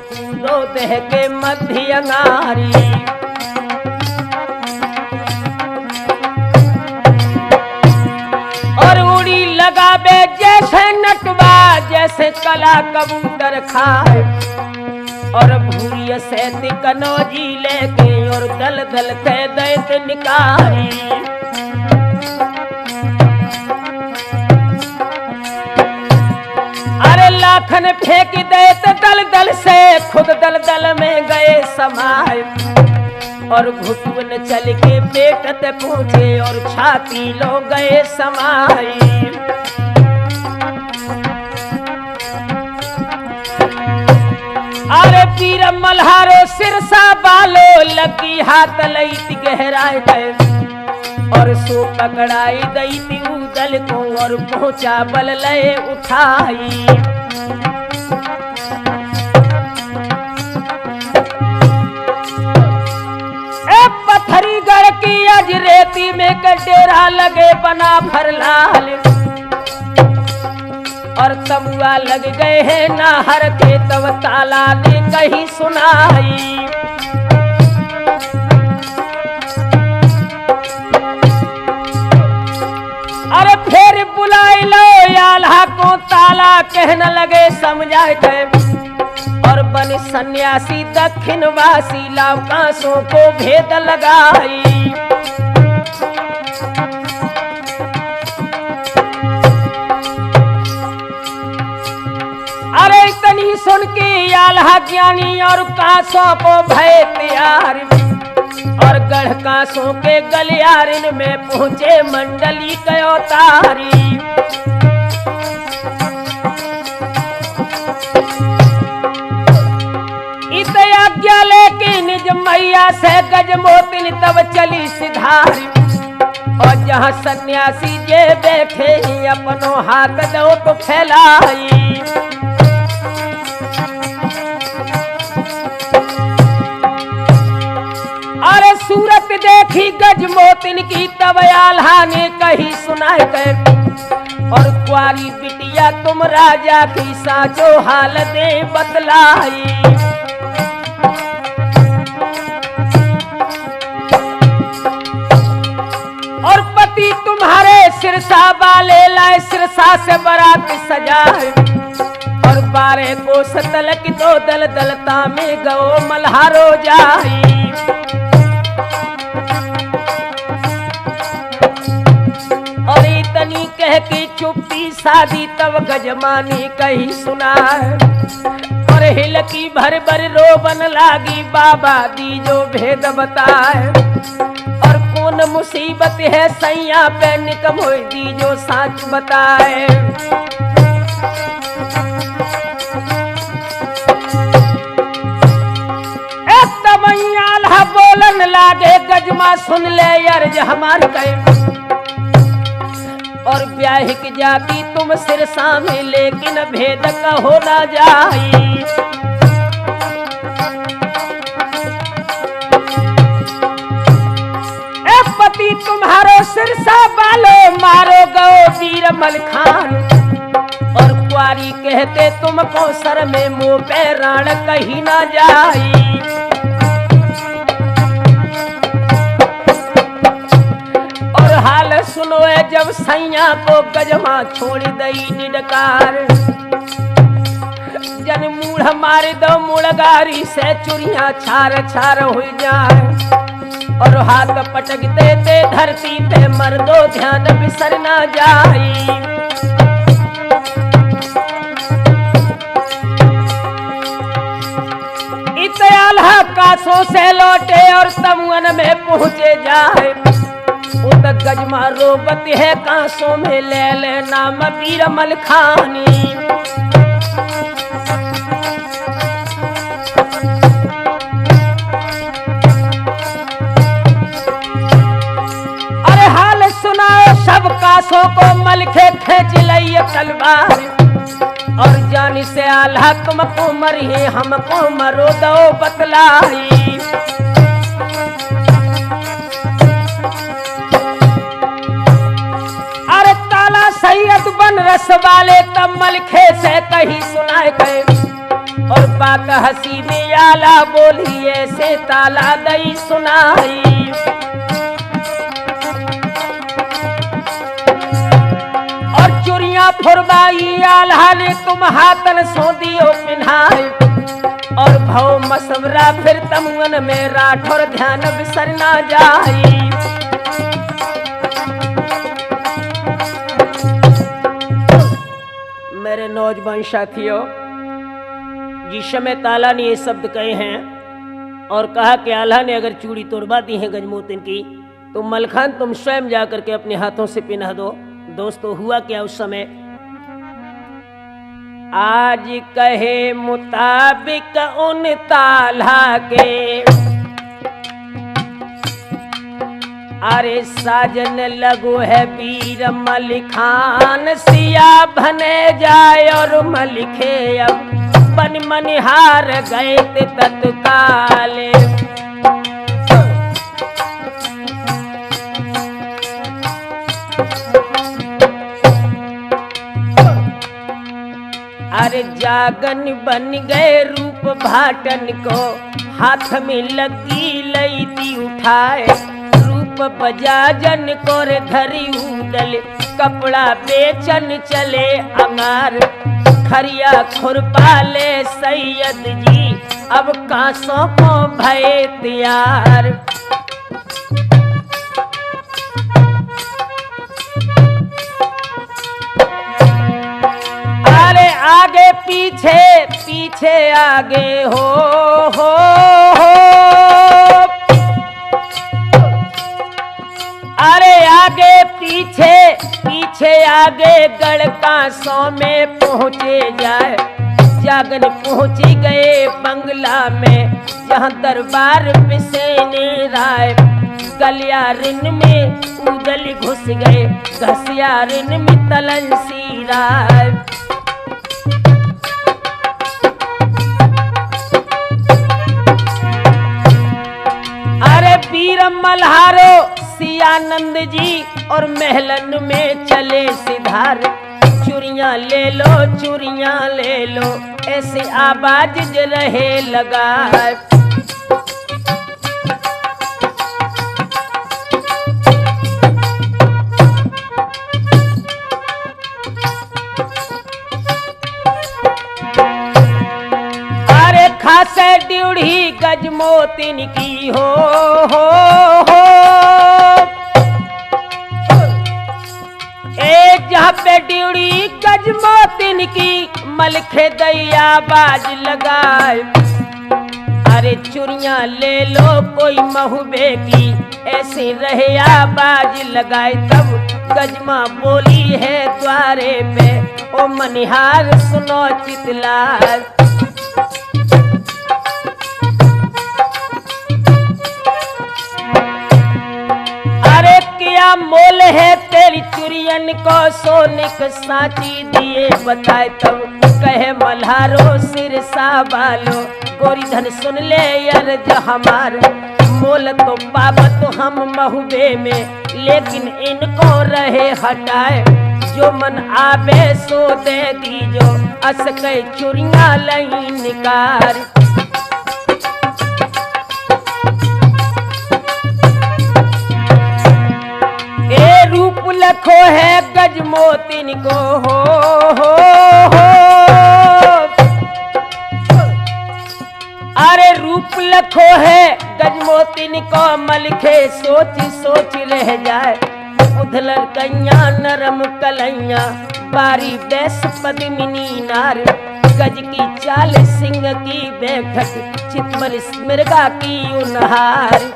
कूदो देह के मध्य अंगारी। और उड़ी लगावे जैसे नटवा, जैसे कला कबूतर खाए। और भूरिय से कनौजी लेके और दल दल के दैत निकारी। अरे लाखन फेंक दैत दल दल से, खुद दल दल में गए समाए। और घुटुन चल के पेटत पहुंचे और छाती लो गए समाई। अरे वीर मल्हारो सिरसा बालो, लगी हाथ लईत गहराए गए। और सो पकड़ाई दैती उदल को और पहुंचा बल लय उठाई। पत्थरी गढ़ की अज रेती में डेरा लगे बना भरलाल। और तमुआ लग गए हैं नाहर के, तब ताला ने कहीं सुनाई। अरे फिर बुलाई लो आल्हा को, ताला कहने लगे समझाए गए। और बन सन्यासी दक्षिण वासी लावकाशों को भेद लगाई। अरे इतनी सुन के आल्हा ज्ञानी और कांसों को भय तैयार। और गढ़ कांसों के गलियारिन में पहुंचे मंडली कयो तारी। आज्ञा लेके निज मैया से गजमोतिन तब चली सिधारी। और जहाँ सन्यासी जे बैठे ही अपनो हाथ दो तो फैलाई। अरे सूरत देखी गजमोतिन की, तब आल्हा ने कही सुनाए गए। और कुआरी बिटिया तुम राजा की साचो हाल दे बतलाई। और पति तुम्हारे सिरसा वाले लाए, सिरसा से बारात सजाए। और 12 कोस तलक दो दल दलता में गो मल्हारो जाई। और इतनी कह के चुप्पी साधी, तब गजमानी कही सुनाए। और हिल की भर भर रोबन लागी, बाबा दी जो भेद बताए। और कौन मुसीबत है सैया पे निकम हो दी जो साच बताए। आल्हा बोलन लागे, गजमा सुन ले अर्ज हमार कहे। और ब्याह की जाती तुम सिरसा में, लेकिन भेद कहो ना जाई। पति तुम्हारो सिरसा बालो, मारो गो वीर मलखान। और कुआरी कहते तुमको सर में मुंह पे राण कहीं ना जाई। और हाल सुनो जब सैया को गजमा छोड़ दई निडकार। जन मूढ़ मार दो मुड़गारी से, चुरिया छार छार हो जाए। और हाथ पटक देते धरती पे, मर्दो ध्यान बिसर ना जाई। इत आल्हा कासों से लौटे और तमुअन में पहुंचे जाए। उत गजमा रोबत है कांसों में, ले ले नाम वीर मलखानी। सब कासों को मलखे खेच लई तलवार। और जानी से आल्हा तुमको मरिए, हमको मरो दो बतलाई। अरे ताला सैयद बन रस वाले तब मलखे से कही सुनाए गए। और बात हंसी में आला बोली ऐसे ताला दई सुनाई। और चुरिया फुरबाई आल्हा ने तुम हाथन सो दियो पिन्हाई। और भव मसवरा फिर तमुअन में राठौर ध्यान बिसर ना जाई। मेरे नौजवान साथियों, जिस समय ताला ने ये शब्द कहे हैं और कहा कि आल्हा ने अगर चूड़ी तोड़वा दी है गजमोतिन की तो मलखान तुम स्वयं जाकर के अपने हाथों से पिन्हा दो। दोस्तों हुआ क्या उस समय, आज कहे मुताबिक उन ताला के अरे साजन लगो है वीर मलिखान। सिया बने जाए और मलिखे अब बन मनिहार गए ते तत्काले। अरे जागन बन गए रूप भाटन को हाथ में लगी लई दी उठाए। रूप बजाजन को रे धरी उदल कपड़ा बेचन चले अंगार। खरिया खुरपाले सैयद जी अब कांसों को भय तैयार। अरे आगे पीछे पीछे आगे हो। अरे आगे पीछे पीछे आगे गढ़ कांसों में पहुंचे जाए। जागन पहुंची गए बंगला में जहां दरबार पिसेने राय। गलियारिन में उदल घुस गए घसियारिन में तलन सी राय। अरे वीर मल्हारो सियानंद जी और महलन में चले सिधार। चूड़ियां ले लो ऐसे आवाज ज रहे लगा। अरे खासे ड्यूढ़ी गजमोतिन की हो। जहाँ पे ड्यूड़ी गजमोतिन की मलखे दैया बाज लगाए। अरे चूड़ियां ले लो कोई महबूबे की ऐसे रहे आवाज लगाए। तब गजमा बोली है द्वारे पे ओ मनिहार सुनो चितलार। अरे क्या मोल है तेरी चुरियन को सोनिक साची दिए बताए। तब कहे मल्हारो सिर साबालो गोरी धन सुन ले अर्ज हमार। मोल तो पाबत हम महबूबे में लेकिन इनको रहे हटाए। जो मन आवे सो दे दीजो अस कई चुरियां लई निकार। रूप लखो है गजमोतिन को हो। अरे रूप लखो है गजमोतिन को मलखे सोच सोच रह जाए। उधलर कैया नरम कलैया बारी बैस पद्मिनी नार। गज की चाल सिंह की बैठक चितमल मिर्गा की उनहार।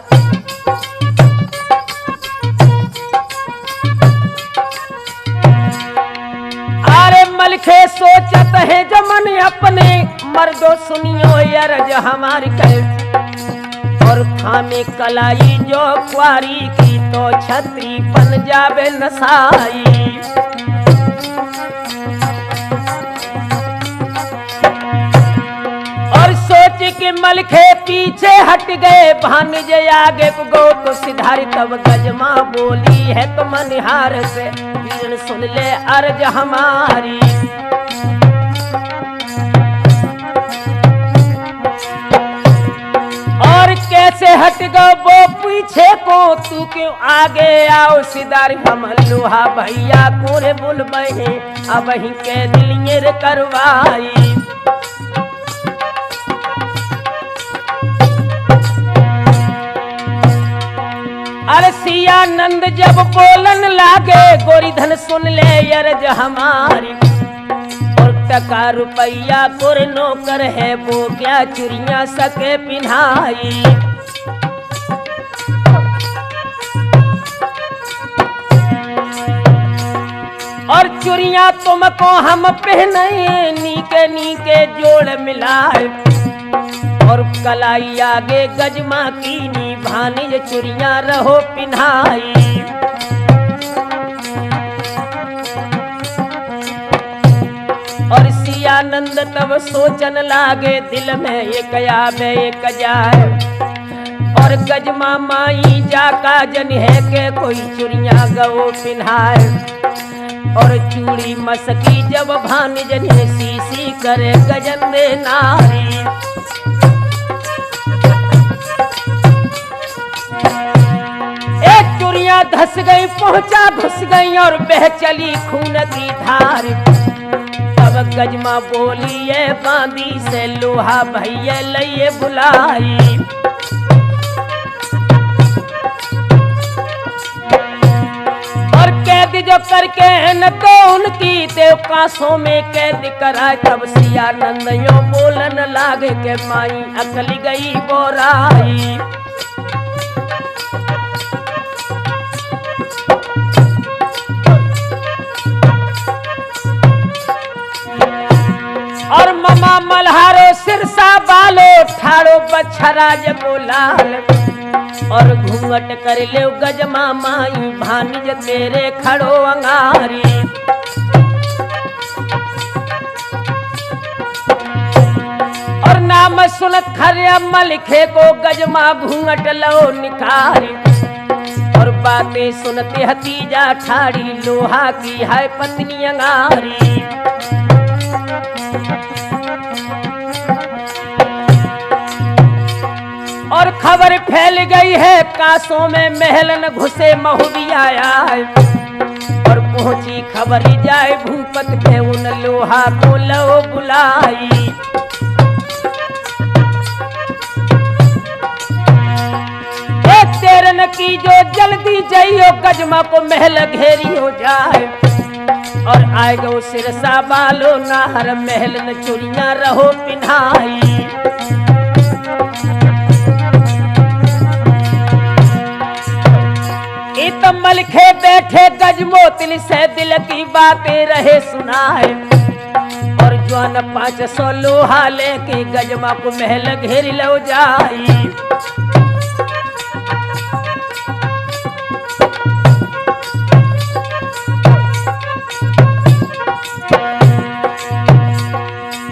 मलखे सोचत है जमन अपने मर्दो सुनियो यरज हमारी कहे। और थामे कलाई जो क्वारी की तो छतरी बन जावे नसाई। और सोच के मलखे पीछे हट गए भानुजे आगे गो तो सिधारी। तब गजमा बोली है तो मनिहार से सुन ले अर्ज हमारी। हट गो वो पीछे को, तू क्यों आगे आओ सिदार, हम लोहा भैया कोरे बोल बहे, अब ही के दिलिए रे करवाई। अरे सियानंद जब बोलन लागे, गोरीधन सुन ले अर्ज हमारी, और टका रुपया कोर नौकर है, वो क्या चुरियां सके पिन्हाई। और चुरियां तुमको हम पहनाए, नीके नीके जोड़ मिलाए, और कलाई आगे गजमा कीनी, भानी चुरियां रहो पिन्हाई। और सियानंद तब सोचन लागे, दिल में एक आवे एक जाए, और गजमा माई जाका जन है के कोई चुरियां गो पिन्हाए। और चूड़ी मसकी जब भानी जन है, सीसी करे गजन दे नारी। धस गई पहुंचा घुस गई, और बह चली खून की धार। तब गजमा बोली ये बांदी से, लोहा भैया लइए बुलाई। और कैद जो करके न तो उनकी, देव कांसों में कैद कराए। तब सियानंद यो बोलन लागे के, माई अकल गई बोराई। और ममा मल्हारो सिरसा बालो, ठाड़ो बछरा जगो लाल, और घूंघट कर ले गजमा माई, भानिज तेरे खड़ो अंगारी। और नाम सुनत खरे मलिखे को, गजमा घूंघट लो निखारी। और बातें सुनते हतीजा ठाड़ी, लोहा की है पत्नी अंगारी। और खबर फैल गई है, कांसों में महलन घुसे महुदी आया। और पहुंची खबर जाए भूपत पे, उन लोहा को लो बुलाई। तेरन की जो जल्दी जाइयो, गजमा को महल घेरी हो जाए। और आए गो सिरसा बालो, नाहर महल न चुरियां रहो पिन्हाई। मलखे बैठे गजमोतिल से, दिल की बातें रहे सुनाए। और जवान 500 लोहा लेके, गजमा को महल घेर लो जाई।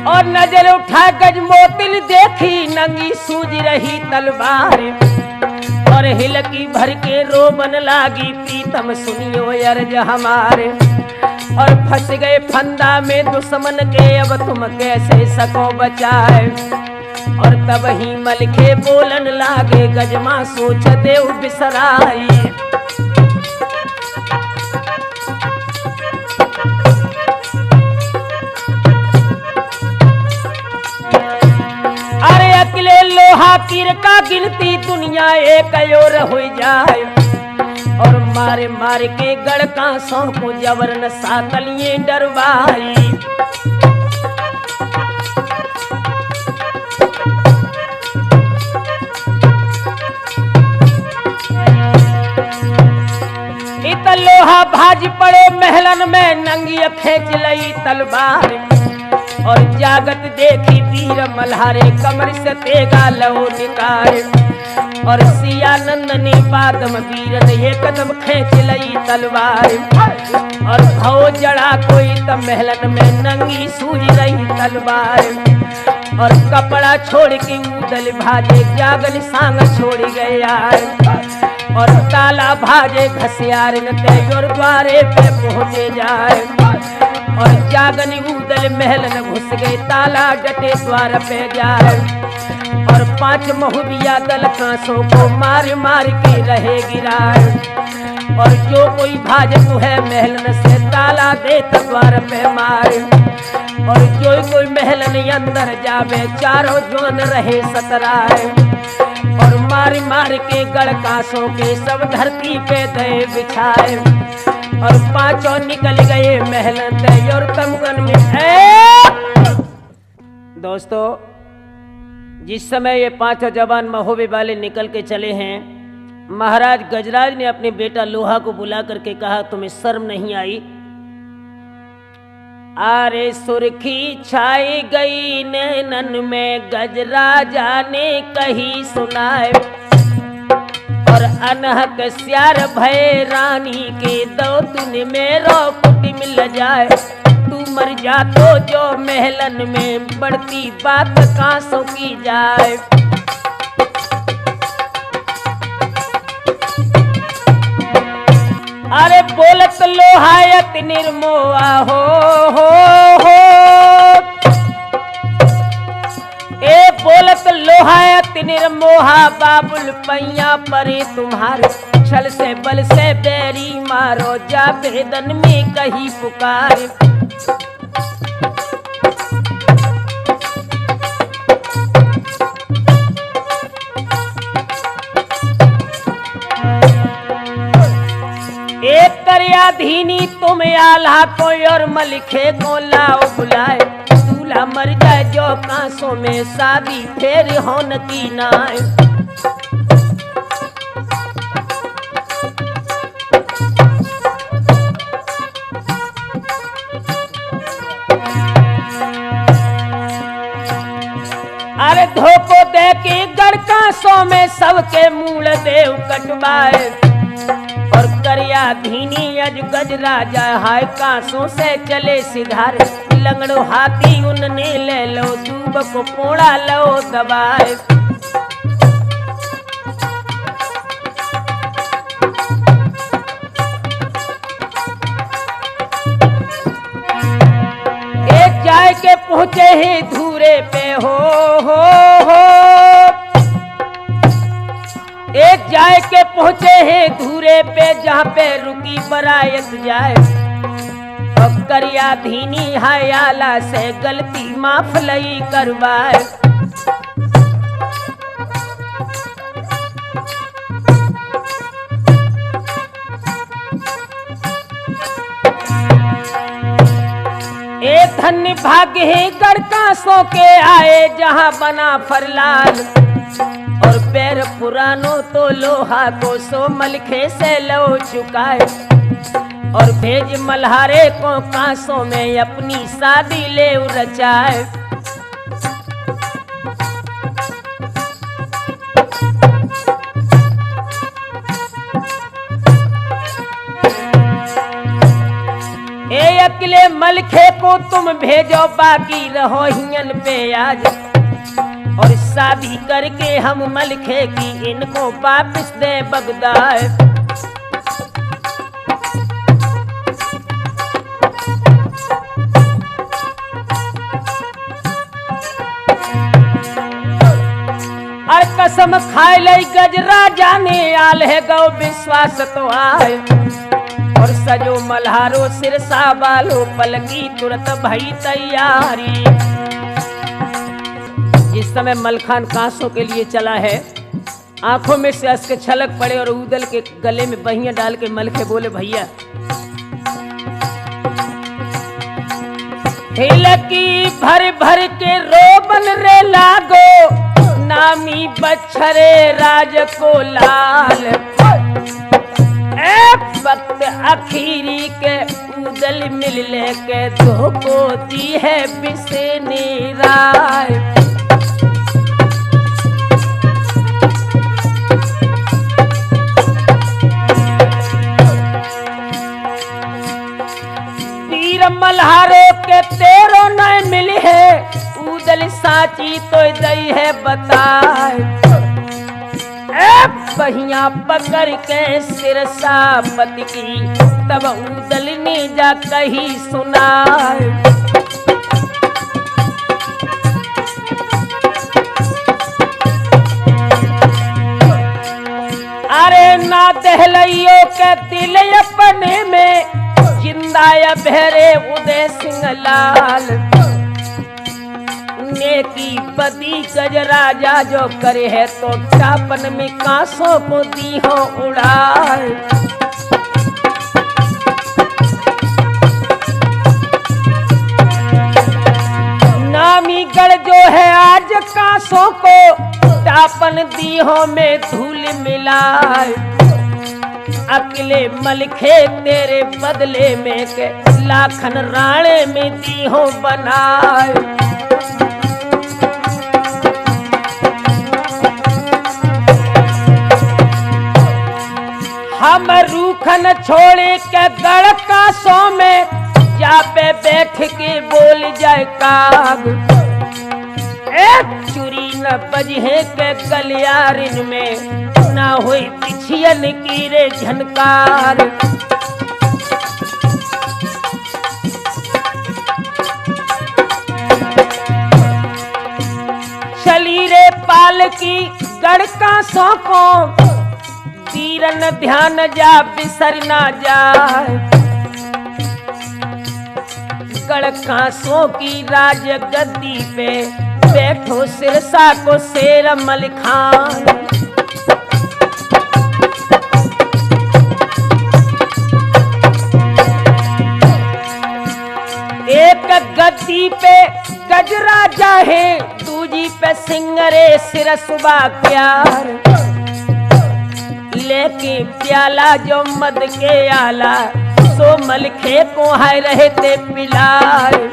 और नजर उठा गजमोतिल देखी, नंगी सूझ रही तलवार। और हिलकी भर के रोबन लागी, पीतम सुनियो अर्ज हमारे। और फंस गए फंदा में दुश्मन के, अब तुम कैसे सको बचाए। और तब ही मलखे बोलन लागे, गजमा सोच देव बिसराई। अरे अकेले लोहा कीर का गिनती, दुनिया एक ओर हो जाए। और मारे मारे के गढ़ कांसों को, जबरन सातलिए डरवाई। इत लोहा भाज पड़े महलन में, नंगी खेच लई तलवार। और जागत देखी वीर मल्हारे, कमर से तेगा लो निकारे। और सियानंद ने पादम वीर ने, ये कदम खेच लई तलवार। और भव जड़ा कोई तब महलन में, नंगी सूझ रही तलवार। और कपड़ा छोड़ के उदल भाजे, जागन सांग छोड़ गया। और ताला भाजे घसियार न, और द्वारे पे पहुंचे जाए। और जागनी उदल महल न घुस गए, ताला डटे द्वार पे जाए। और 5 महुबिया दल कांसों को मार मार के रहे गिराए। और जो कोई भाजतु है महलन से ताला दे द्वार पे मारे। और जो कोई महलन अंदर जावे चारों जोन रहे सतराए। और मार मार के गढ़ कांसों के सब धरती पे दे बिछाए। और 5 निकल गए महलन ते और तमगन में। दोस्तों जिस समय ये 5 जवान महोबे वाले निकल के चले हैं, महाराज गजराज ने अपने बेटा लोहा को बुला करके कहा, तुम्हें शर्म नहीं आई? अरे सुर्खी छाई गई नैनन में गजराजा ने कही सुनाए। और अनहक स्यार भय रानी के दो तुन मेरो कुटी मिल जाए। तू मर जा तो जो महलन में बढ़ती बात कांसों की जाए। अरे बोलत लोहायत निर्मोआ हो ए बोलत लोहायत निर्मोहा बाबुल पैया परे तुम्हारे। छल से बल से बैरी मारो जा बेदन में कही पुकार। एक करयाधीनी तुम आल्हा को और मलिखे को लाओ बुलाए। दूल्हा मर जाए जो कांसों में शादी फेर होन की नाय। अरे धोखो दे के गढ़ कांसों में सबके मूल देव कटवाए। और करिया धीनी अज गजराजा हाय कांसों से चले सिधार। लंगड़ो हाथी उनने ले लो दूब को पोड़ा लो दबाए। एक जाए के पहुंचे ही धूरे पे हो एक जाए के पहुंचे हैं धूरे पे जहाँ पे रुकी बरायत जाए। अब करिया धीनी हयाला से गलती माफ लई करवाए। ए धन्य भाग्य है गढ़ कांसों के आए जहाँ बना फरलाल। और पैर पुरानो तो लोहा को सो मलखे से लो चुकाए। और भेज मल्हारे को कांसों में अपनी शादी ले रचाए। ए अकेले मलखे को तुम भेजो बाकी रहो हियन पे आज। और शादी करके हम मलखे की इनको वापस दे बगदाद। और कसम खाए लई गजराजा ने आल है गौ विश्वास तो आए। और सजो मल्हारो सिरसा बालो पलकी तुरंत भई तैयारी। जिस समय मलखान कांसों के लिए चला है, आंखों में से अश्क छलक पड़े और उदल के गले में बहियां डाल के मलखे बोले, भैया हिलकी भर भर के रोबन रे लागो नामी बछरे राज को लाल। एक वक्त आखिरी के उदल मिलने के धोखो दी है बिसेनी राय। मल्हारो के तेरो न मिली है उदल साची तो दई है बताए। बहिया पकड़ के सिरसा पति की तब उदल ने जा कही सुनाए। दहलइयो के दिल अपने में जिंदा भेरे उदय सिंह लाल। नेकी बदी गज राजा जो करे है तो टापन में कांसों को दी हो उड़ाए। नामी गढ़ जो है आज कांसों को टापन दी हो में धूल मिलाए। अकेले मलखे तेरे बदले में के लाखन राणे में दी हो बनाए। हम रूखन छोड़े के गढ़ कांसों में जा पे बैठ के बोल जाए काग। एक चुरी न बजहे के गलियारिन में ना हुई पिछियन की रे झनकार। चली रे पाल की गढ़ कांसों को तीरन ध्यान जा बिसर ना जाए। गढ़ कांसों की राज गद्दी पे बैठो सिरसा को शेर मलिखान। एक गद्दी पे गज राजा है दूजी पे सिंगरे सिरसुबा प्यार। लेके प्याला जो मद के आला सो मलखे को हाय रहते पिलाए।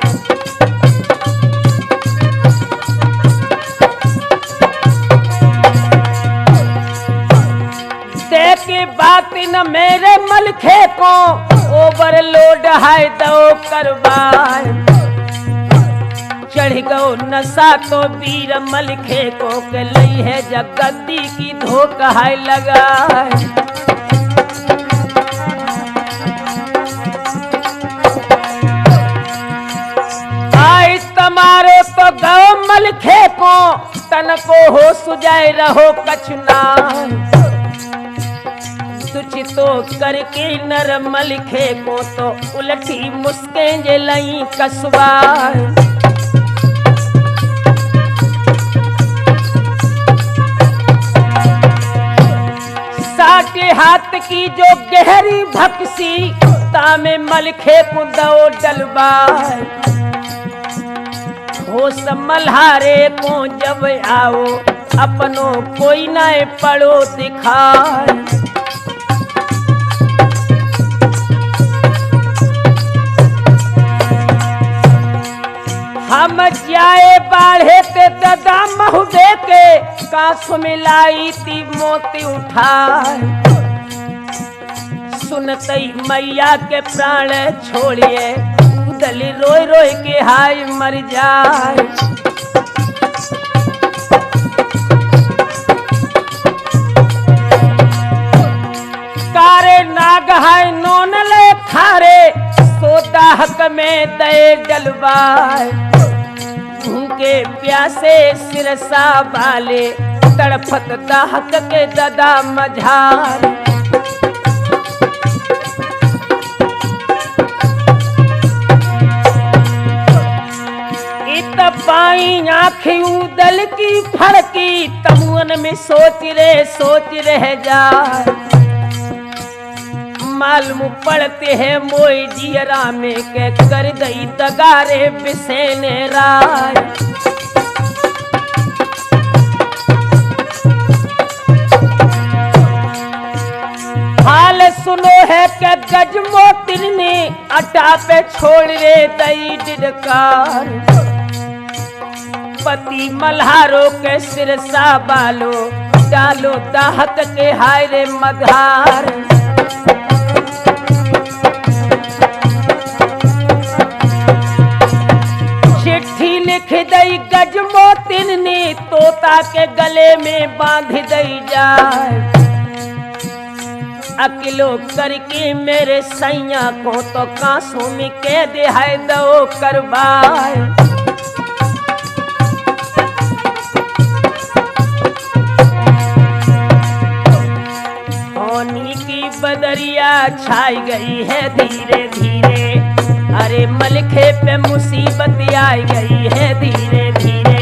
देखे बात न मेरे मलखे को ओवरलोड है दो करवाए। चढ़ गो नशा तो वीर मलखे को के लई है जगद्दी की धोख है लगाए। आई तुम्हारे तो गौ मलखे को तन को हो सुजाए रहो कछुना। तुझ तो करके नर मलखे को तो उलटी मुस्कें जे लई कसवा। साटे हाथ की जो गहरी भक्सी तामे मलखे को दो डलवा। हो मल्हारे को जब आओ अपनों कोई न पड़ो दिखाए। हम जाए बाढ़े ते ददा महुदे के कांस मिलाई ती मोती उठाए। सुनतई मैया के प्राण छोड़िए उदली रोई रोई के हाय मर जाए। कारे नाग हाय नोन ले खारे सोता हक में दे डलवाए। भूखे प्यासे सिरसा वाले तड़फत दाहक के ददा मझार। इत पाई आँखें उदल की फड़की तमुअन में सोच रह जाए। मालूम पड़ते हैं मोई जियरा में के कर गई दगारे बिसेने राय। हाल सुनो है के गज मोतिन ने अटा पे छोड़ रे दई डिडकार। पति मल्हारों के सिरसा बालो डालो दाहक के हाय रे मधार। चिट्ठी लिख दई गज मोतिन ने तोता के गले में बांध दई जाए। अकेलो करके मेरे सैया को तो कांसों में कह दे है दो करवाए। होनी बीमरिया छाई गई है धीरे धीरे, अरे मलखे पे मुसीबत आई गई है धीरे धीरे।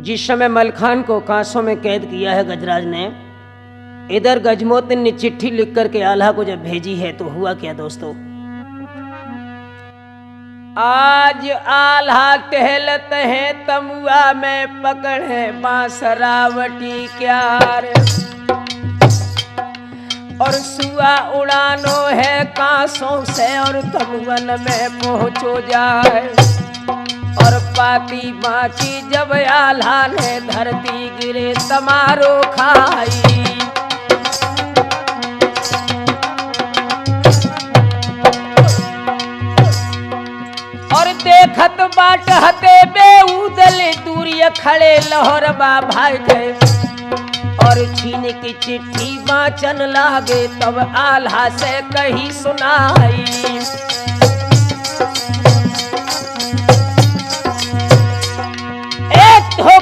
जिस समय मलखान को कांसों में कैद किया है गजराज ने, इधर गजमोतिन ने चिट्ठी लिख करके आल्हा को जब भेजी है तो हुआ क्या दोस्तों? आज आल्हा टहलत है तमुआ में, पकड़े बांसरावटी क्यार, और सुआ उड़ानो है कांसों से और तमुअन में पहुंचो जाए। और पाती बाची जब आल्हा ने धरती गिरे तमारो खाई, और देखत बाट हते बेउदल दूरिय खड़े लाहौर बा भाई गए, और छीन की चिट्ठी बाचन लागे तब आल्हा से कही सुनाई।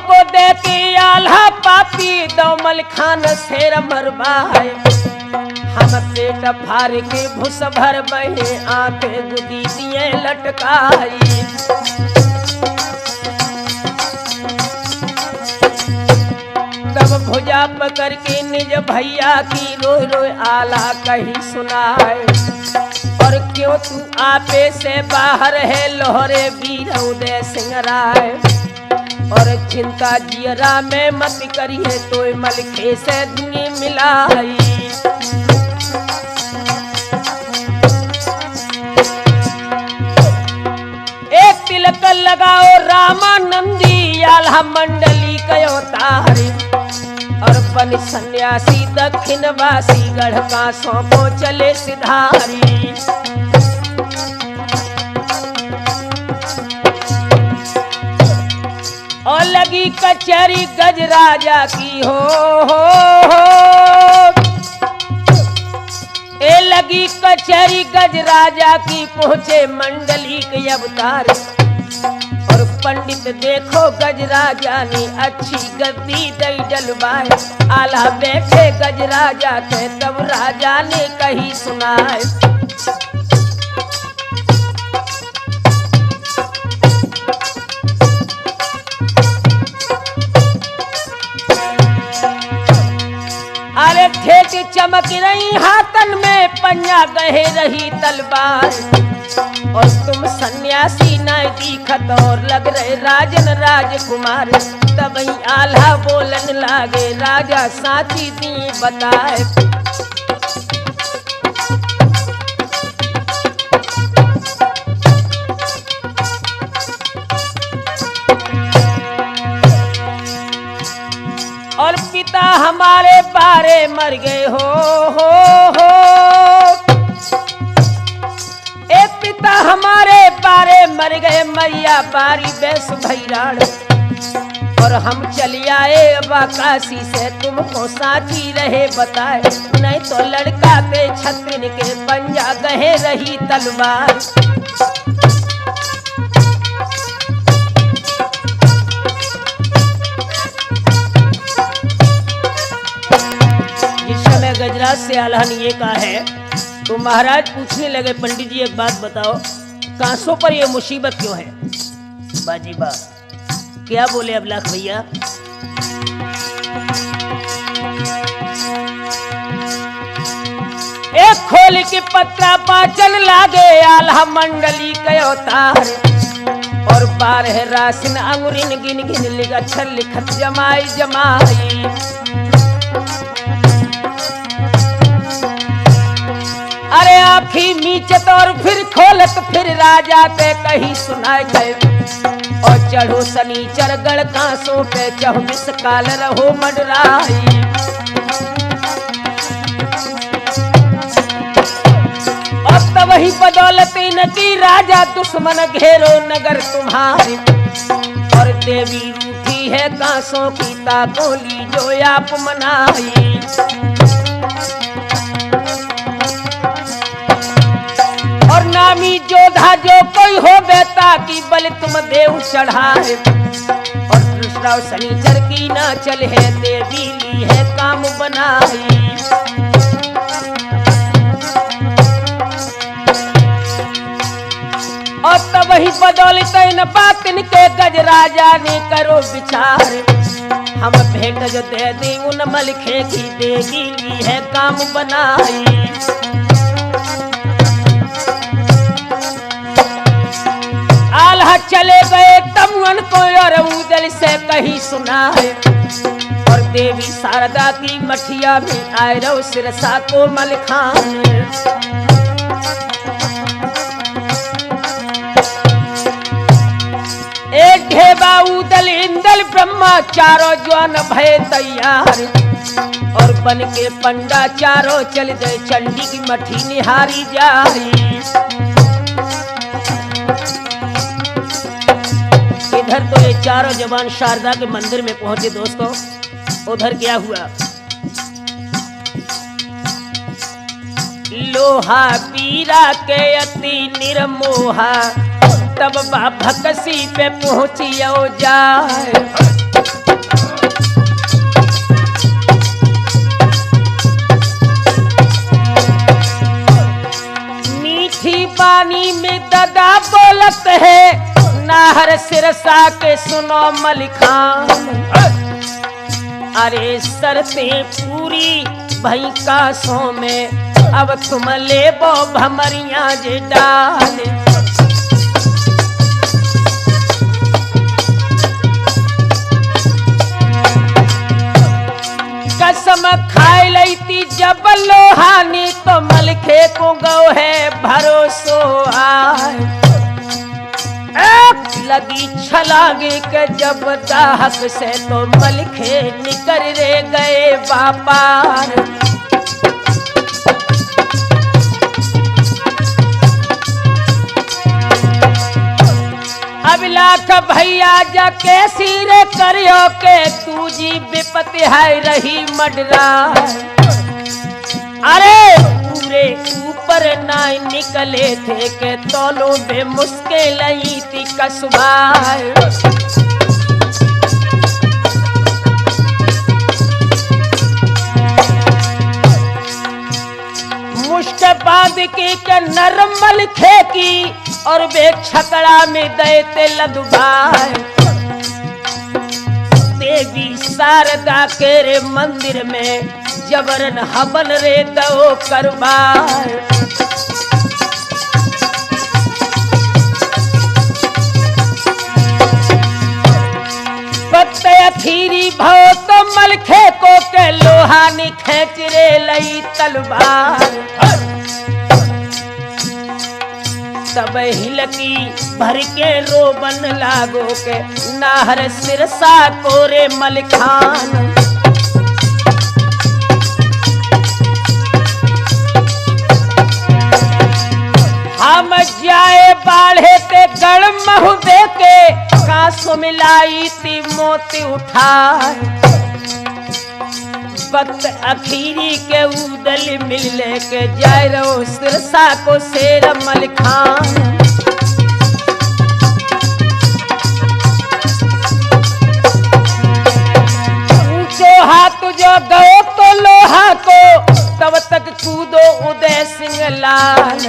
को दे के आल्हा पापी दौमल खान शेर मरवाए, हम पेट फार के भूस भर बहे आंखें गुदी दिए लटकाई। तब भुजा पकड़ के निज भैया की रोय रोय आल्हा कही सुनाए, और क्यों तू आपे से बाहर है लोहरे वीर उदय सिंह राय, और चिंता जियरा में मत करिए तो मलखे से दुनी मिलाई। एक तिलक लगाओ रामानंदी आल्हा मंडली कयो तारी, और बन सन्यासी दक्षिण वासी गढ़ कांसों को चले सिधारी। और लगी कचहरी गजराजा की हो, ए लगी कचहरी गजराजा की, पहुंचे मंडली के अवतार, और पंडित देखो गजराजा ने अच्छी गद्दी दई डलवाए। आल्हा बैठे गजराजा के तब राजा ने कही सुनाए, अरे ठेठ चमक रही हाथन में पंजा गहे रही तलवार, और तुम सन्यासी न दिखत और लग रहे राजन राजकुमार। तब ही आल्हा बोलन लागे राजा साची दी बताए, और पिता हमारे बारे मर गए हो, ए पिता हमारे बारे मर गए, मैया बारी बेस भैराण, और हम चली आए अब काशी से तुमको साथी रहे बताए। नहीं तो लड़का के छत्रिन के पंजा गहे रही तलवार। गजराज से आल्हा ने ये कहा है तो महाराज पूछने लगे, पंडित जी एक बात बताओ, कांसों पर ये मुसीबत क्यों है? बाजी बा क्या बोले अबलाख भैया? एक खोल के पत्रा पाचन लागे आल्हा मंडली कयो तार, और 12 रासिन अंगुरिन गिन गिन लिखा अक्षर लिखत जमाई जमाई। अरे आँखी मीचत और फिर खोलत फिर राजा पे कही सुनाए गए, और चढ़ो सनीचर गढ़ कांसों पे 24 काल रहो मंडराई। और तब ही बदौलत न की राजा दुश्मन घेरो नगर तुम्हारी, और देवी रूठी है कांसों की ताकोली जो आप मनाई। और नामी वीर जोधा जो कोई हो बेता की बल तुम देव चढ़ाए। और कृष्णा शनिचर की ना चल है देवी ली है काम बनाई। और तब ही बदौलत इन बातन के गज राजा ने करो विचार। हम भेंट जो दे दी उन मलखे की देगी ली है काम बनाई। आल्हा चले गए तमुअन को और उदल से कहीं सुनाए। और देवी शारदा की मठिया में आए रो सिरसा को मलखान। एक ढेबा उदल इंदल ब्रह्मा चारों जवान भय तैयार। और बन के पंडा चारों चल गए चंडी की मठी निहारी जाई। इधर तो ये चारों जवान शारदा के मंदिर में पहुंचे दोस्तों। उधर क्या हुआ? लोहा पीरा के अति निर्मोहा तब भकसी पे पहुंचियो जाए। मीठी बानी में दादा बोलत है नाहर सिरसा के सुनो मलिखान। अरे सरते पूरी भई कासों में अब तुम ले बो भमरिया जे डाल। कसम खाए लईती जब लोहानी तो मलखे को गौ है भरोसो आए। लगी छलांगे के जब दाहक से तो मलखे निकर रे गए व्यापार। अब लाख भैया जा के सिरे करियो के दूजी विपत्ति है रही मडरा। अरे पूरे ऊपर ना निकले थे के तोलो बे मुश्किल थी कसबार। मुश्क बांध के नरम मलखे की और बे छकड़ा में देते लदुबार। देवी शारदा के रे मंदिर में जबरन हवन रे दो करबार। पत्ते अखीरी भव तो मलखे को के लोहा नि खेच रे लई तलवार। तब हिलकी भर के रोबन लागो के नाहर सिरसा कोरे मलखान। हम जाए बाढ़े ते गढ़ महु दे के कांसो मिलाई थी मोती उठाए। वक्त अखीरी के उदल मिल लेके जाए रो सिरसा को शेर मलखान। ऊंचो हाथ जो गए तो लोहा को तब तक कूदो उदय सिंह लाल।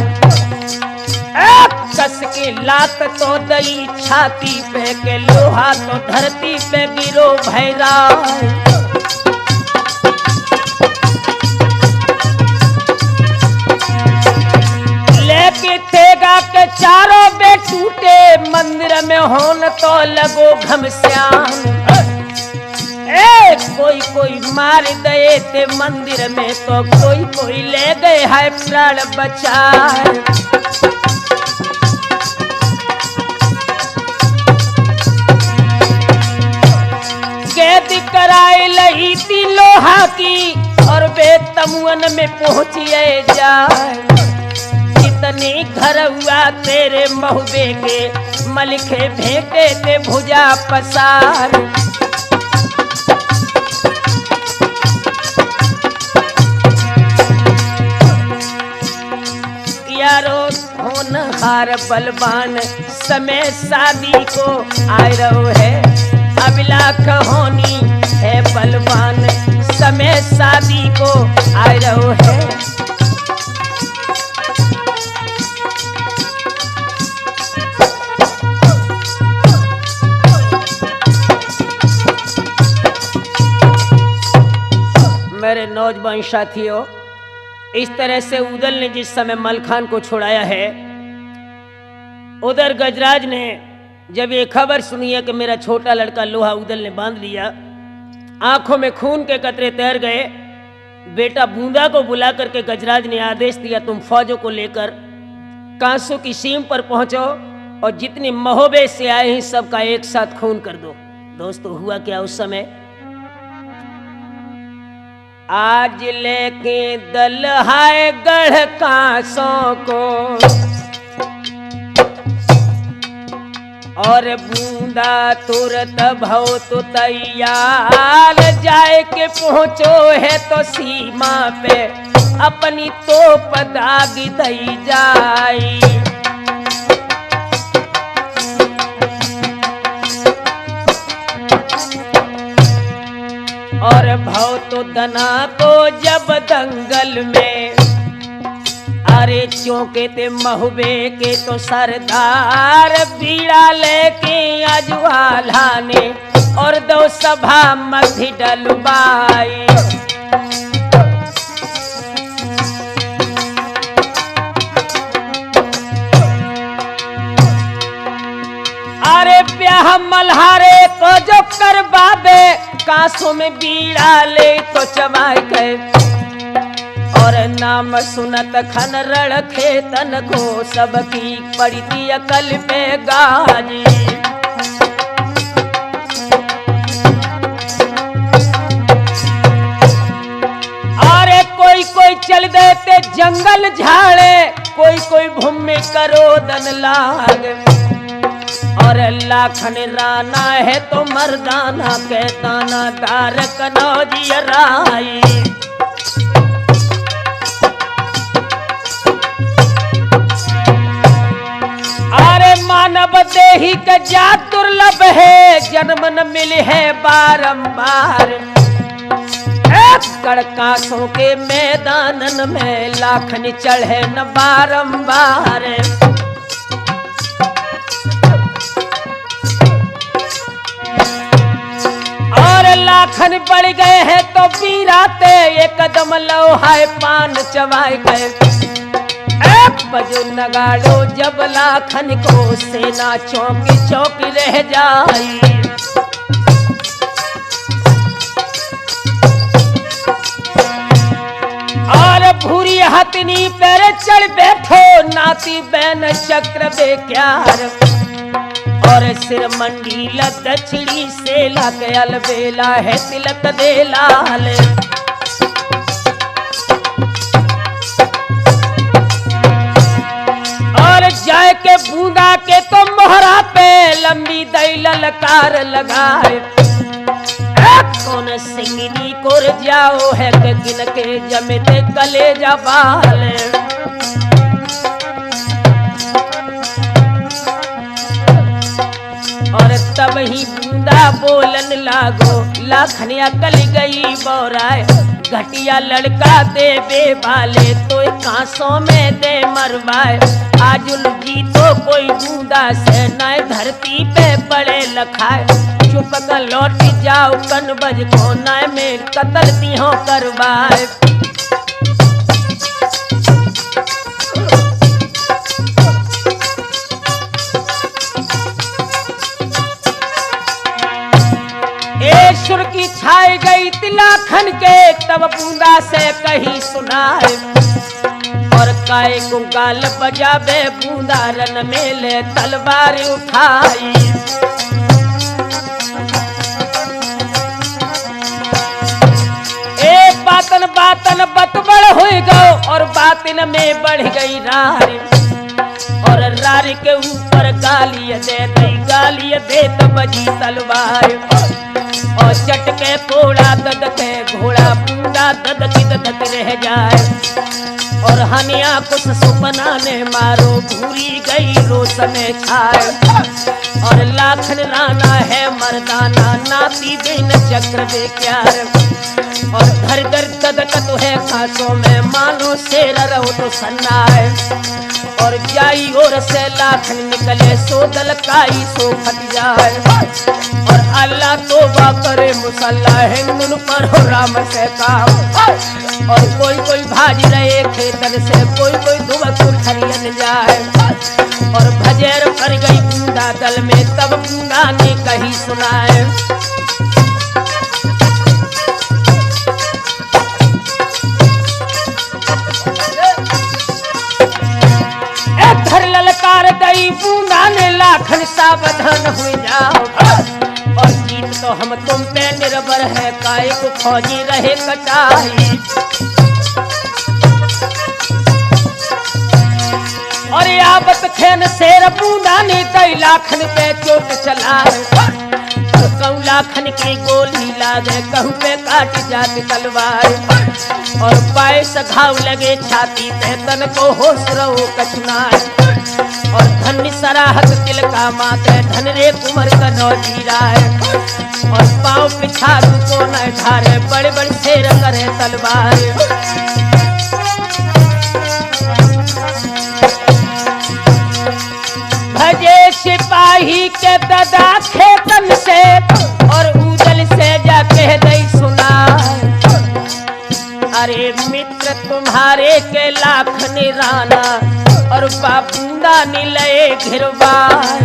कस के लात तो दई छाती पे के लोहा तो धरती पे गिरो भैरा। तेगा के चारों बे टूटे मंदिर में होन तो लगो घमश्यान। कोई कोई मार गए थे मंदिर में तो कोई कोई ले गए है प्राण बचाए। कैद कराए लही थी लोहा की और बे तमुअन में पहुंचिए जाए। जितने घर हुआ तेरे महुबे के मलखे भेंटे थे भुजा पसार। यारो होन बार बलवान समय शादी को आए रहो है। अबला कहोनी है बलवान समय शादी को आए रहो है। मेरे नौजवान साथियों, इस तरह से उदल ने जिस समय मलखान को छुड़ाया है, उधर गजराज ने जब ये खबर सुनी है कि मेरा छोटा लड़का लोहा उदल ने बांध लिया, आंखों में खून के कतरे तैर गए। बेटा बूंदा को बुला करके गजराज ने आदेश दिया, तुम फौजों को लेकर कांसू की सीम पर पहुंचो और जितनी महोबे से आए हैं सबका एक साथ खून कर दो। दोस्तों, हुआ क्या उस समय? आज लेके दल हाय गढ़ कांसों को और बूंदा तुरंत भव तो तैयार, जाए के पहुंचो है तो सीमा पे अपनी तोप दाग दई जाई। और भव तो दना को जब दंगल में, अरे चौके ते महुबे के तो सरदार, बीड़ा लेके अजवाला ने और दो सभा मध्य डलवाई। अरे ब्याह मल्हारे को जो करवावे, कांसों में बीड़ा ले तो चबाई गए। और नाम सुनत खन रण खेतन को, सबकी पड़ती अकल पे गाजी। अरे कोई कोई चल देते जंगल झाड़े, कोई कोई भूमि करो दन लाग। और लाखन राना है तो मर्दाना, कहता ना दार कनौजी राई। अरे मानव देही का जात दुर्लभ है, जन्म न मिले है बारंबार। कड़कासों के मैदानन में लाखन चढ़े न बारंबार। लाखन बढ़ गए हैं तो पीराते, एक कदम लोहाय पान चबाए गए। बजो नगाड़ो जब लाखन को, सेना चौकी चौकी रह जाई। और भूरी हथनी पैर चढ़ बैठो, नाती बैन चक्र बेक्यार। और सिर मंडीला दक्षिणी से लागल बेला है तिलक दे लाल। और जाए के बूंदा के तो मोहरा पे, लंबी दई ललकार लगाए। कौन सिंगनी को जाओ है कि गिन के जमते कलेजा बाल। और तब ही बूंदा बोलन लागो, लाखन अकल गई बोराए। घटिया लड़का देवे वाले तो कांसों में दे मरवाए। आज जी तो कोई बूंदा से न धरती पे पड़े लखाए। चुप कर लौट जाओ कन बज को, न में कतल दिहो करवाए। सुर की छाई गई तिलाखन के, तब बूंदा से कहीं सुनाए। और काय को गाल बजावे बूंदा, रन में ले तलवार उठाई। बातन बातन बतबड़ हो गो, और बातिन में बढ़ गई रार। और रार के ऊपर गालियां दे तो बजी तलवार। और चटके फोड़ा दद के घोड़ा, बूंदा दद की ददक रह जाए। और हनिया कुछ सुपना ने मारो भूरी गई रोशन छाए। और लाखन राना है मर्दाना नाती बिन चक्र बे क्यार। और घर दर तदकत है खासों में मानो शेर रहो तो सन्नाए। और जाई और से लाखन निकले सो दल काई सो फट जाए। और अल्लाह तोबा करे मुसल्ला हिंदुन पर हो राम से काम। और कोई भाज रहे खेतन से कोई धुवकुर खरियन जाए। और भजेर पर गई बूंदा दल में तब बूंदा ने कही सुनाए। धर ललकार दई बूंदा ने लाखन सावधान हुई जाओ। और जीत तो हम तुम पे निर्भर है काय को फौजी रहे कटाई। और आबत खेन शेर बूंदा ने दई लाखन पे चोट चलाए। कहूँ लाखन की गोली लागे कहूँ पे काट जाती तलवार। और पाए सघाव लगे छाती पे तन को होश रहो कचनार। और धन सराहत तिल का माते धन रे कुमर कनो जीरा है। और पाँव पिछाड़ू को न ढारे बड़े बड़े शेर करे तलवार। भजे सिपाही के ददा खेतन से और उदल से जा कह दई सुना। अरे मित्र तुम्हारे के लाखन राना और बाबूंदा नीलए घिरवार।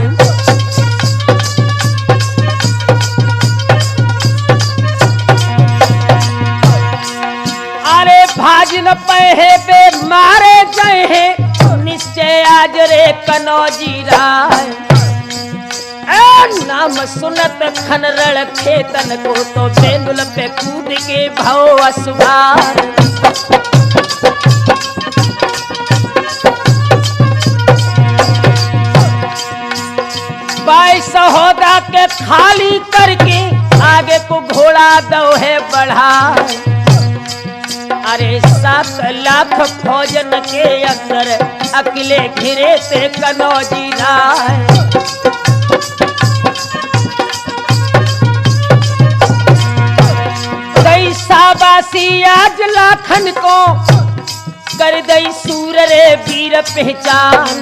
अरे भाज न पहे बे मारे गए हैं निश्चय आज रे कनौजी राय। नाम सुनत खनरड़ खेतन को तो बेंदुल पे कूद के भाव असुभार। बाईस होदा के खाली करके आगे को घोड़ा दो है बढ़ा। अरे 7 लाख फौजन के अंदर अकेले घिरे ते कनौजी राय। शाबाशी आज लाखन को कर दई सूर रे वीर पहचान।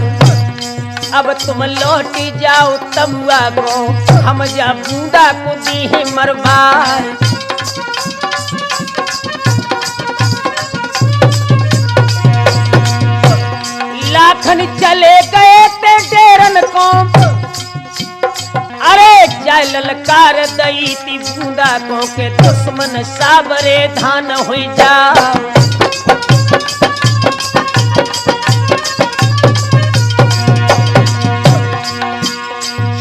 अब तुम लौट जाओ तमुआ को हम जा बूंदा को दी है मरवार। लाखन चले गए ते डेरन को। अरे जाय ललकार दई ती बूंदा को के दुश्मन साबरे धान हुई जाओ।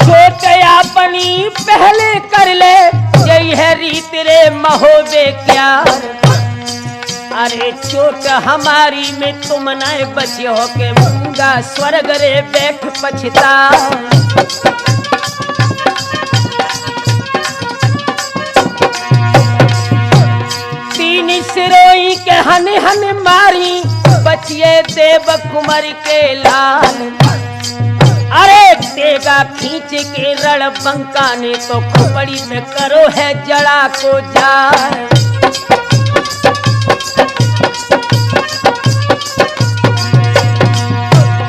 छोट अपनी पहले कर ले यही है रीत रे महोबे क्या। अरे चोट हमारी में तुम न बचियो के बूंदा स्वर्ग रे बैठ पछता। सिरोई के हने हने मारी बचिए देव कुमार के लाल। अरे देगा खींच के रण बंका ने तो खोपड़ी में करो है जड़ा को जार।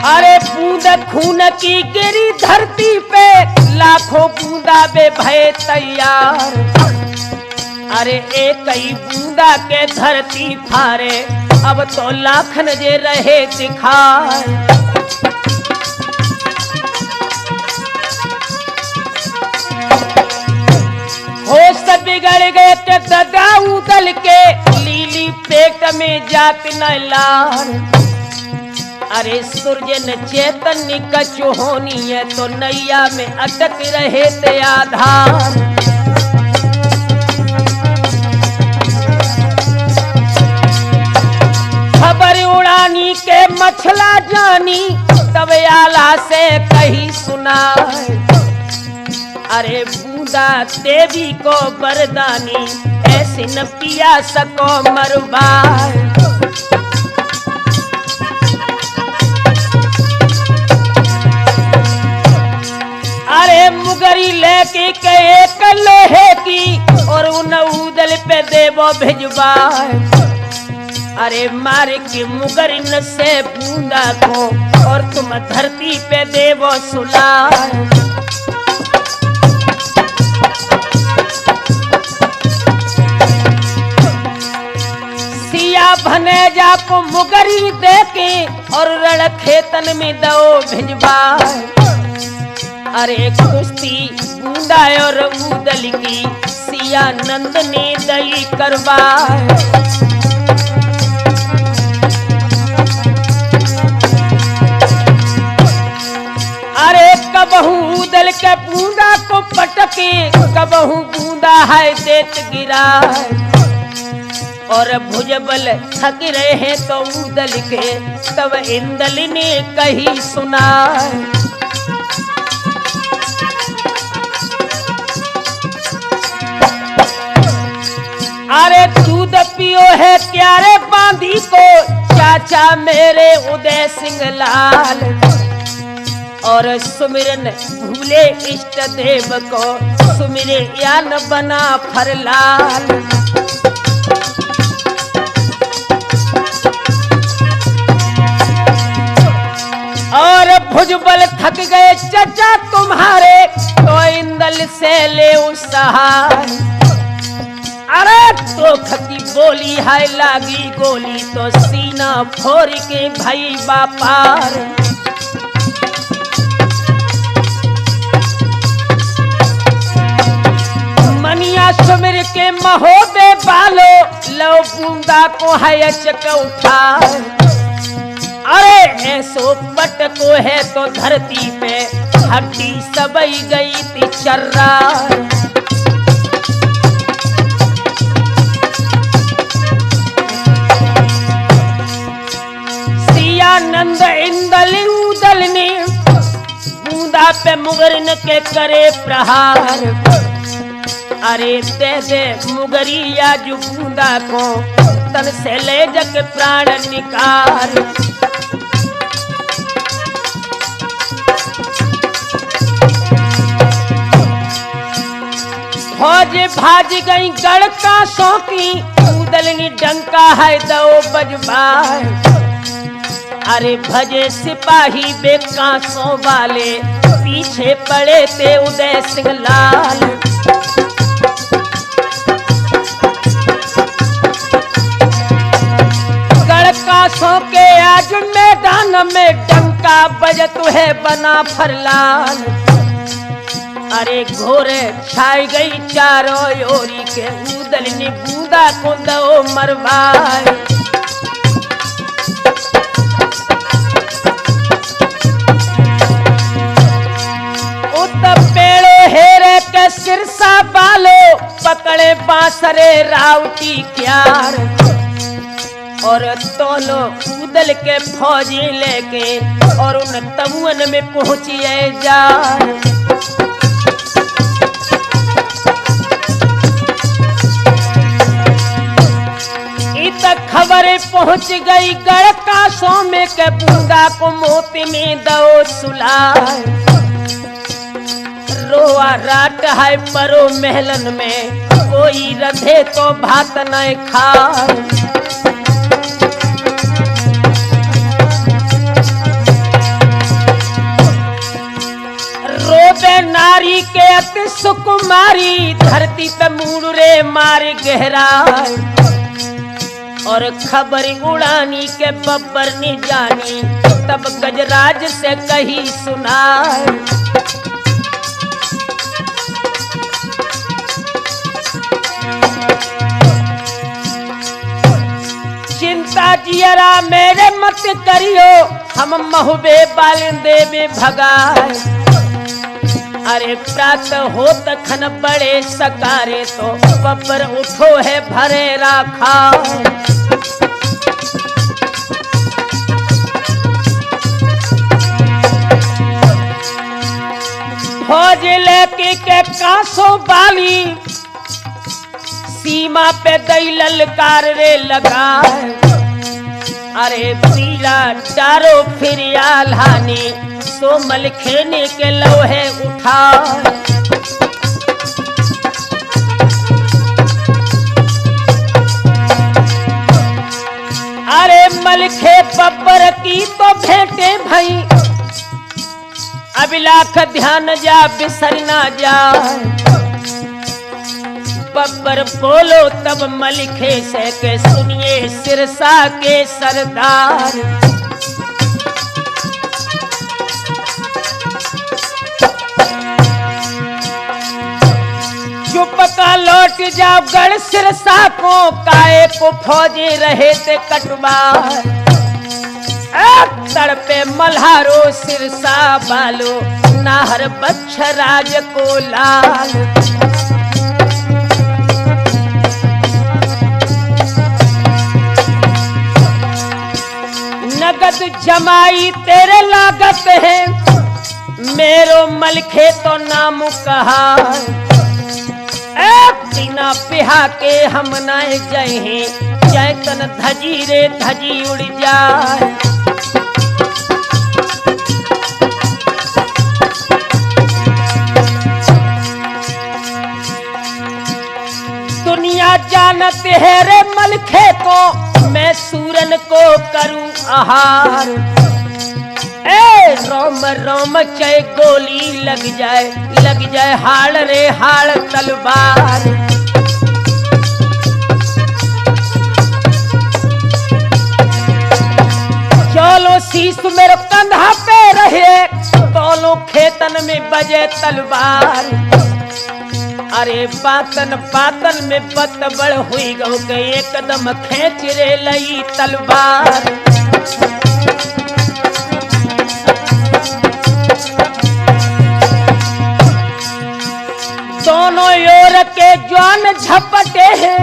अरे बूंद खून की गिरी धरती पे लाखों बूंदा बे भय तैयार। अरे एक ही बूंदा के धरती फारे अब तो लाखन जे रहे दिखार। होश बिगड़ गए ते ददाऊ दल के लीली पेट में जात न लार। अरे सूर्य चैतन्य कछु होनी है तो नैया में अटक रहे ते आधार। खबर उड़ानी के मछला जानी तब आला से कही सुना। अरे बूंदा देवी को बरदानी ऐसे न पिया सको मरबार। मुगरी लेके के एक लोहे की और उन उदल पे देवो भिजवा। अरे मार के मुगर न से बूंदा को और तुम धरती पे देवो सुला। सिया भनेजा को मुगरी देके और रण खेतन में दो भिजवा। अरे कुश्ती बूंदा और उदल की सिया नंद ने दई करवा। अरे कबहू उदल के बूंदा को पटके कबहू बूंदा है देत गिरा। और भुजबल थक रहे हैं तो उदल के तब इंदल ने कही सुना। अरे दूध पियो है प्यारे बांधी को चाचा मेरे उदय सिंह लाल। और सुमिरन भूले इष्ट देव को सुमिरे या न बना फरलाल। और भुजबल थक गए चाचा तुम्हारे तो इंदल से ले सहाय। अरे तो खती बोली है लागी गोली तो सीना फोड़ के भाई बापार। मनिया सुमिर के महोबे बालो लो बूंदा को है चक उठा। अरे ऐसो पट को है तो धरती पे हड्डी सबई गई थी चर्रा। नंद इंदल उदल ने बूंदा पे मुगरन के करे प्रहार। अरे दे दे मुगरिया जो बूंदा को तन से ले जग प्राण निकाल। फौज भाज गई गढ़ का सौंकी उदल ने डंका है दो बजबाए। अरे भजे सिपाही बेकांसों वाले पीछे पड़े थे उदय सिंह लाल। गढ़कासों के आज मैदान में डंका बजत है बना फरलाल। अरे घोरे छाई गई चारों ओरी के उदल ने बूंदा को दो मरवाए। सिरसा बालो पकड़े बांसरे राउटी क्यार। और तोलो उदल के फौजी लेके और उन तमुअन में पहुंचिए जार। इत खबर पहुंच गई गढ़ कासों में के बूंदा को मोती में दो सुलाए। रोआ राट है परो महलन में कोई रधे तो भात न खाए। रोबे नारी के अति सुकुमारी धरती पे मुड़े मारे गहराए। और खबर उड़ानी के बब्बर ने जानी तब गजराज से कही सुनाए। चिंता जियरा मेरे मत करियो हम महुबे बालिंदे में भगाए। अरे प्रात हो तखन बड़े सकारे तो बब्बर उठो है भरे राखा। फौज लेके के कासो बाली सीमा पे दई ललकार रे लगा। अरे पीला चारो फिर आल्हानी सोमल खेने के लोहे उठा। मलखे बब्बर की तो भेंटे भई, अब लाख ध्यान जा बिसर ना जाए। बब्बर बोलो तब मलखे से के सुनिए सिरसा के सरदार। चुप का लौट जाओ गढ़ सिरसा को, काए को फौजी रहे थे कटवार। तड़पे मल्हारो सिरसा बालो, नाहर बच्छराज को लाल। नगद जमाई तेरे लागत है, मेरो मलखे तो नाम कहा। बिना बिहा के हम न जहे, चैतन धजी रे धजी उड़ जाए। दुनिया जानत है रे मलखे को, मैं सूरन को करूं आहार। रोम रोम चाहे गोली लग जाए हाड़ रे हाड़ तलवार। चलो शीश मेरे कंधा पे रहे, तोलो खेतन में बजे तलवार। अरे बातन बातन में बतबड़ हुई गौ के, एकदम खेच रे लई तलवार। दोनों ओर के जवान झपटे हैं,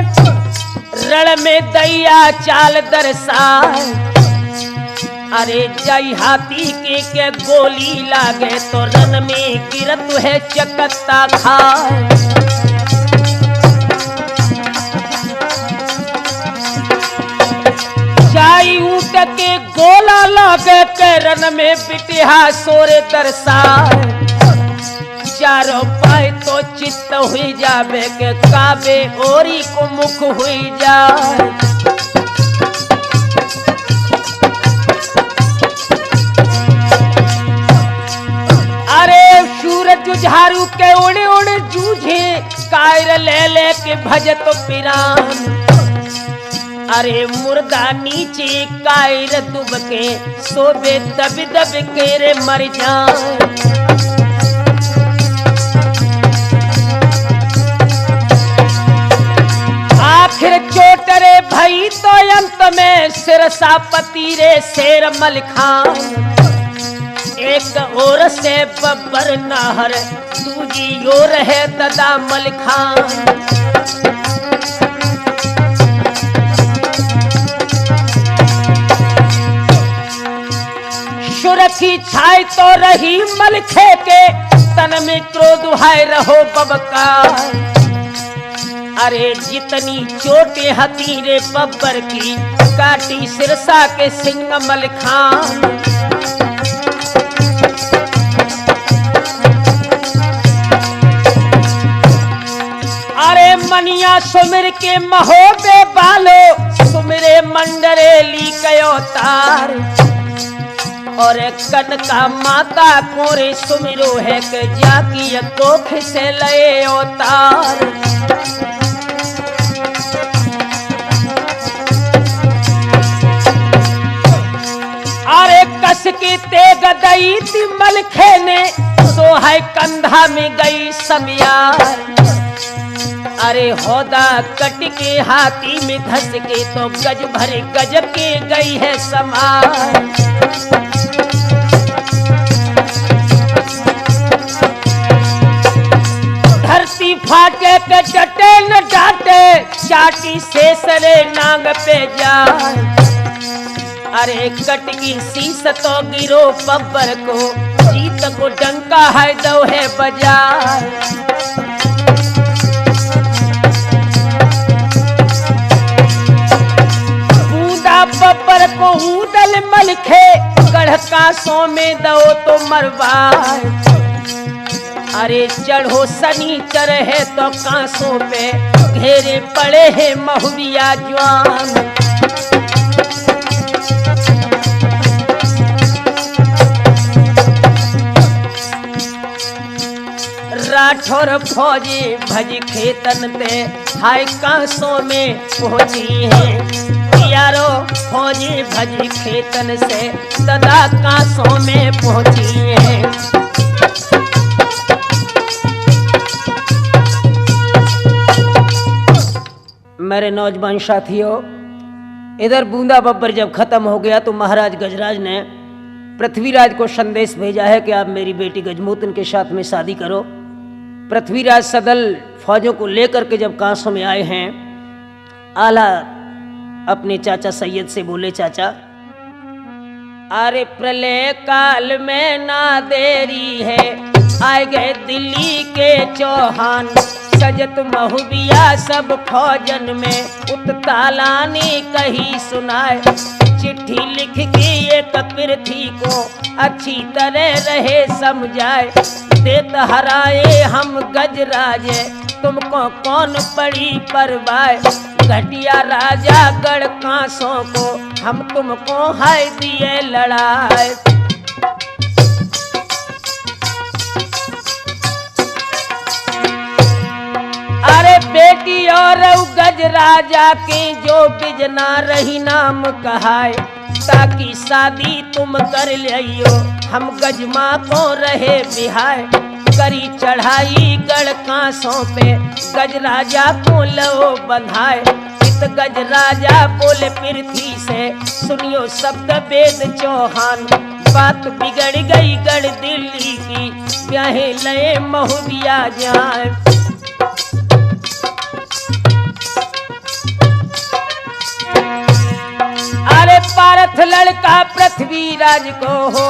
रण में दैया चाल दरसाए। अरे जय हाथी के गोली लागे, तो रन में गिरत है चकत्ता खाए। जाई ऊट के गोला लागे के, रन में बिटिया सोरे दरसाए। चारों पाए तो चित्त हुई जावे के, काबे ओरी को मुख हुई जाए। अरे सूरज जुझारू के उड़ उड़ जूझे, कायर ले ले के भजत पिरान। अरे मुर्दा नीचे कायर दुब के, सोबे दब दब के रे मर जाए। आखिर चोट रे भई तो अंत में, सिरसा पति रे शेर मलखान। एक ओर से बब्बर नाहर, दूजी ओर है ददा मलखान। सुरखी छाई तो रही मलखे के, तन में क्रोध है रहो बबकार। अरे जितनी चोटें हती रे बब्बर की, काटी सिरसा के सिंह मलखान। अरे मनिया सुमिर के महोबे बालो, सुमिरे मंडरे ली कयो तार। और कनका माता कोरे सुमिरो है के, जाकी कोख से लए अवतार। अरे कस की तेग दई थी मलखे ने, सोहाय कंधा में गई समियार। अरे होदा कट के हाथी में धस के, तो गज भरे गज के गई है समार। धरती फाटे के डटे न डाटे, चाटी से सरे नांग पे जाए। अरे कटगी शीस तो गिरो बब्बर को, जीत को डंका है दो है बाजार। बूंदा बब्बर को ऊदल मलखे, गढ़ कांसों में दो तो मरवार। अरे चढ़ो सनीचर है तो कांसों पे, घेरे पड़े हैं महुरिया जवान। पारथ और फौजी भज खेतन ते हाय कांसों में पहुंची है। यारो फौजी भज खेतन से सदा कांसों में पहुंची है। मेरे नौजवान साथियों, इधर बूंदा बब्बर जब खत्म हो गया तो महाराज गजराज ने पृथ्वीराज को संदेश भेजा है कि आप मेरी बेटी गजमोतन के साथ में शादी करो। पृथ्वीराज सदल फौजों को लेकर के जब कांसों में आए हैं, आला अपने चाचा सैयद से बोले, चाचा अरे प्रलय काल में ना देरी है, आए गए दिल्ली के चौहान, सजत महुबिया सब फौजन में उत्तालानी कही सुनाए। चिट्ठी लिख के एक पृथ्वी को अच्छी तरह रहे समझाए। देत हराए हम गजराज, तुमको कौन पड़ी परवाह। घटिया राजा गढ़ कांसों को हम तुमको हाय दिए लड़ाए। अरे बेटी और गज राजा के जो बिजना रही नाम कहाए, ताकि शादी तुम कर लियो हम गजमा को रहे बिहाय। करी चढ़ाई गढ़ कांसों पे गज राजा को लो बंधाए। इत गज राजा बोले पृथ्वी से सुनियो शब्द वेद चौहान, बात बिगड़ गई गढ़ दिल्ली की ब्याहे लए महुबिया जाए। अरे पारथ लड़का पृथ्वीराज को हो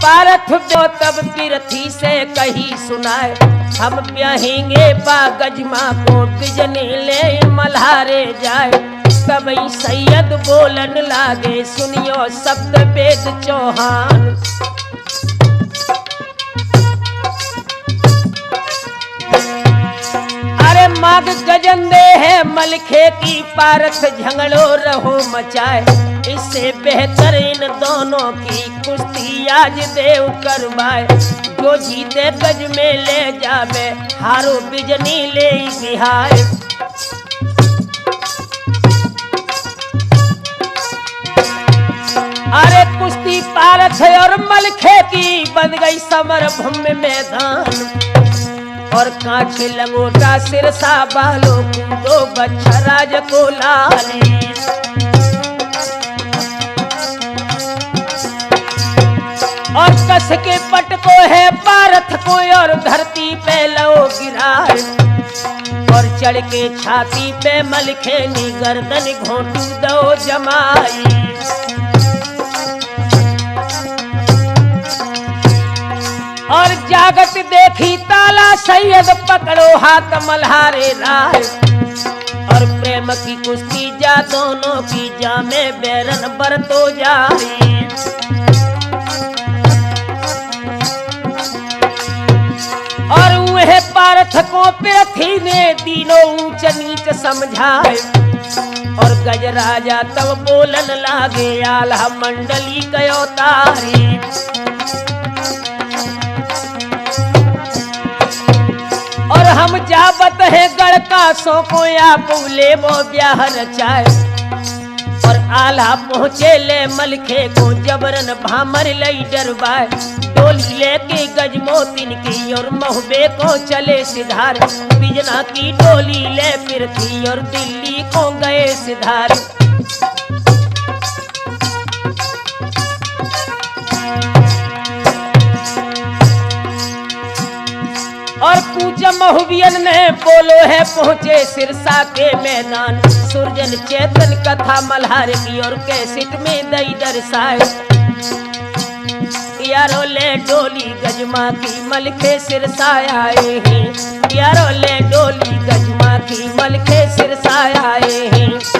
पारथ जो तब पृथ्वी से कही सुनाए। हम ब्याहेंगे पा गजमा को बिजने ले मल्हारे जाए। तब सैयद बोलन लागे सुनियो शब्द वेद चौहान। अरे माग गजंदे है मलखे की पारथ झगड़ो रहो मचाए। इससे बेहतर इन दोनों की कुश्ती आज देव करवाए। जो जीते गज में ले जावे हारो बिजनी ले बिहाय। अरे कुश्ती पारथ और मलखे की बन गई समर भूमि मैदान। और कांच लंगोटा सिरसा बालों कूदो बच्छराज को लाली। और कस के पट को है पारथ को और धरती पे लो गिराए। और चढ़ के छाती पे मलखे नी गर्दन घोंटू दो जमाई। और जागत देखी ताला सैयद पकड़ो हाथ मल्हारे राय। और प्रेम की कुश्ती जा दोनों की जा में बैरन बरतो जारी। और वह पारथ को पृथ्वी ने तीनों ऊंच नीच समझाए। और गज राजा तब बोलन लागे आल्हा मंडली कयो तारी। और हम जाबत है गढ़ कांसों को या बोले वो ब्याह रचाए। और आल्हा पहुँचे ले मलखे को जबरन भामर लई डरवाए। डोली लेके गजमोतिन की और महुबे को चले सिधार। बिजना की डोली ले पृथ्वी और दिल्ली को गए सिधार। और कूच महुबियन ने बोलो है पहुँचे सिरसा के मैदान। सुरजन चेतन कथा मल्हार की और कैसेट में दई दर्शाए। यारो ले डोली गजमा की मलखे सिरसा आए हैं। यारो ले डोली गजमा की मलखे सिरसा आए हैं।